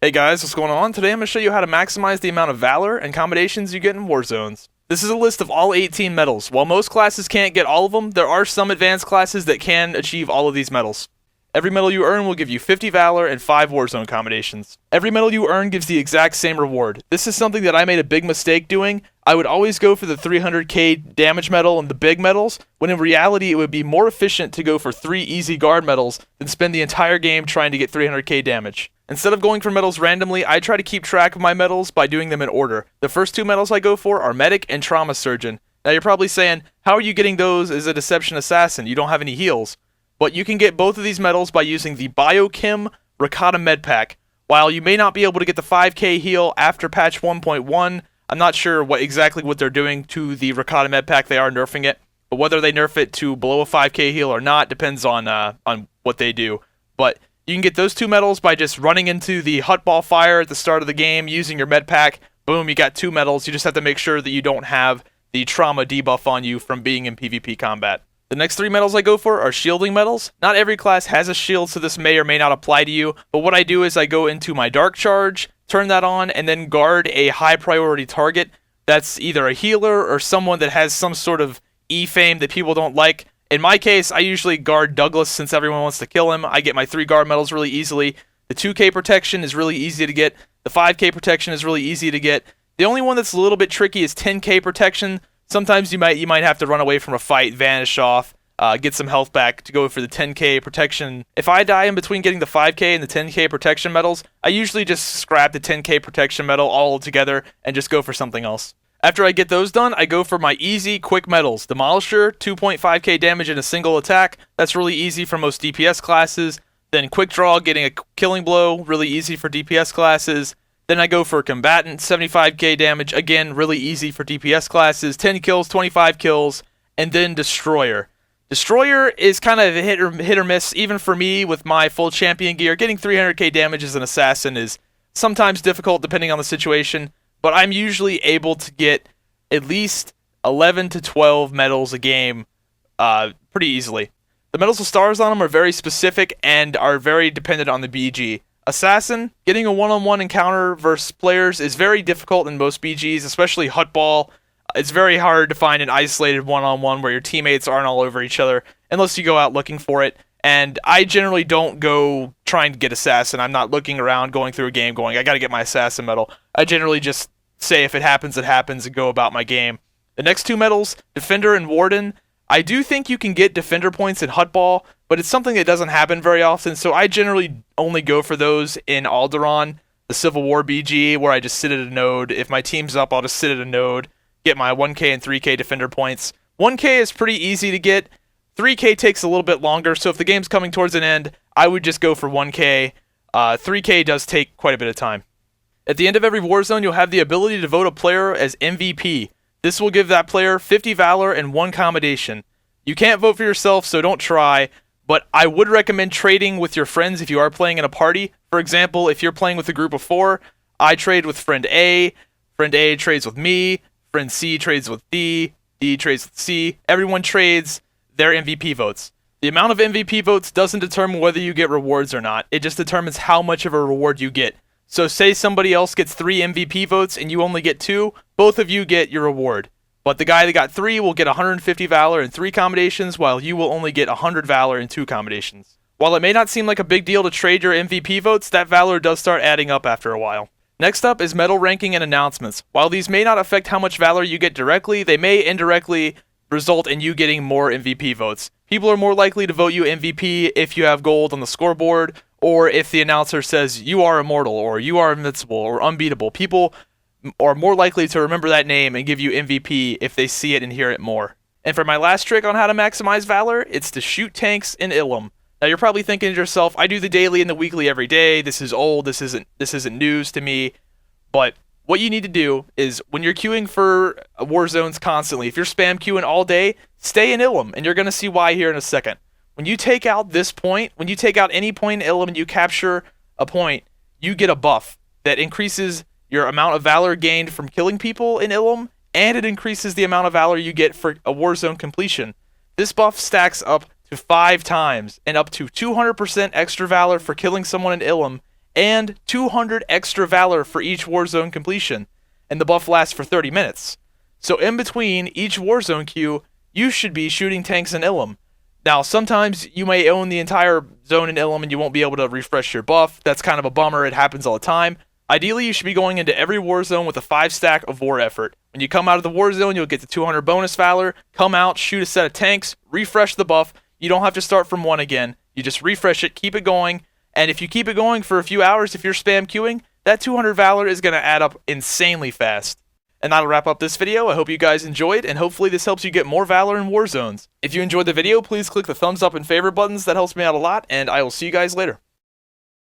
Hey guys, what's going on? Today I'm going to show you how to maximize the amount of Valor and Commendations you get in Warzones. This is a list of all 18 medals. While most classes can't get all of them, there are some advanced classes that can achieve all of these medals. Every medal you earn will give you 50 Valor and 5 Warzone Commendations. Every medal you earn gives the exact same reward. This is something that I made a big mistake doing. I would always go for the 300k damage medal and the big medals, when in reality it would be more efficient to go for 3 easy guard medals than spend the entire game trying to get 300k damage. Instead of going for medals randomly, I try to keep track of my medals by doing them in order. The first 2 medals I go for are Medic and Trauma Surgeon. Now you're probably saying, how are you getting those as a Deception Assassin? You don't have any heals. But you can get both of these medals by using the Biochem Ricotta Med Pack. While you may not be able to get the 5k heal after patch 1.1, I'm not sure exactly what they're doing to the Ricotta Med Pack. They are nerfing it. But whether they nerf it to below a 5k heal or not depends on what they do. But you can get those 2 medals by just running into the Hutball Fire at the start of the game, using your med pack. Boom, you got 2 medals. You just have to make sure that you don't have the trauma debuff on you from being in PvP combat. The next 3 medals I go for are shielding medals. Not every class has a shield, so this may or may not apply to you. But what I do is I go into my Dark Charge, turn that on, and then guard a high priority target. That's either a healer or someone that has some sort of E-fame that people don't like. In my case, I usually guard Douglas since everyone wants to kill him. I get my 3 guard medals really easily. The 2k protection is really easy to get. The 5k protection is really easy to get. The only one that's a little bit tricky is 10k protection. Sometimes you might have to run away from a fight, vanish off, get some health back to go for the 10k protection. If I die in between getting the 5k and the 10k protection medals, I usually just scrap the 10k protection medal all together and just go for something else. After I get those done, I go for my easy, quick medals. Demolisher, 2.5k damage in a single attack. That's really easy for most DPS classes. Then Quick Draw, getting a killing blow, really easy for DPS classes. Then I go for Combatant, 75k damage, again, really easy for DPS classes, 10 kills, 25 kills, and then Destroyer. Destroyer is kind of a hit or miss, even for me with my full champion gear. Getting 300k damage as an assassin is sometimes difficult depending on the situation, but I'm usually able to get at least 11 to 12 medals a game pretty easily. The medals with stars on them are very specific and are very dependent on the BG. Assassin, getting a one-on-one encounter versus players is very difficult in most BGs, especially Hutball. It's very hard to find an isolated one-on-one where your teammates aren't all over each other unless you go out looking for it. And I generally don't go trying to get Assassin. I'm not looking around, going through a game, going, I gotta get my Assassin medal. I generally just say if it happens, it happens, and go about my game. The next 2 medals, Defender and Warden. I do think you can get Defender points in Hutball, but it's something that doesn't happen very often, so I generally only go for those in Alderaan, the Civil War BG, where I just sit at a node. If my team's up, I'll just sit at a node, get my 1k and 3k Defender points. 1k is pretty easy to get. 3k takes a little bit longer, so if the game's coming towards an end, I would just go for 1k. 3k does take quite a bit of time. At the end of every Warzone, you'll have the ability to vote a player as MVP. This will give that player 50 Valor and 1 Commendation. You can't vote for yourself, so don't try, but I would recommend trading with your friends if you are playing in a party. For example, if you're playing with a group of 4, I trade with friend A trades with me, friend C trades with D trades with C. Everyone trades their MVP votes. The amount of MVP votes doesn't determine whether you get rewards or not. It just determines how much of a reward you get. So say somebody else gets 3 MVP votes and you only get 2, both of you get your reward. But the guy that got 3 will get 150 Valor and 3 Commendations, while you will only get 100 Valor and 2 Commendations. While it may not seem like a big deal to trade your MVP votes, that Valor does start adding up after a while. Next up is medal ranking and announcements. While these may not affect how much Valor you get directly, they may indirectly result in you getting more MVP votes. People are more likely to vote you MVP if you have gold on the scoreboard, or if the announcer says you are immortal, or you are invincible, or unbeatable. People are more likely to remember that name and give you MVP if they see it and hear it more. And for my last trick on how to maximize Valor, it's to shoot tanks in Ilum. Now you're probably thinking to yourself, I do the daily and the weekly every day. This is old. This isn't news to me. But what you need to do is when you're queuing for Warzones constantly, if you're spam queuing all day, stay in Ilum, and you're going to see why here in a second. When you take out this point, when you take out any point in Ilum and you capture a point, you get a buff that increases your amount of Valor gained from killing people in Ilum, and it increases the amount of Valor you get for a Warzone completion. This buff stacks up to 5 times, and up to 200% extra Valor for killing someone in Ilum, and 200 extra Valor for each Warzone completion, and the buff lasts for 30 minutes. So in between each Warzone queue, you should be shooting tanks in Ilum. Now, sometimes you may own the entire zone in Ilum and you won't be able to refresh your buff. That's kind of a bummer. It happens all the time. Ideally, you should be going into every Warzone with a 5-stack of War Effort. When you come out of the Warzone, you'll get the 200 bonus Valor, come out, shoot a set of tanks, refresh the buff. You don't have to start from 1 again. You just refresh it, keep it going, and if you keep it going for a few hours, if you're spam queuing, that 200 Valor is going to add up insanely fast. And that'll wrap up this video. I hope you guys enjoyed, and hopefully this helps you get more Valor in Warzones. If you enjoyed the video, please click the thumbs up and favorite buttons. That helps me out a lot, and I will see you guys later.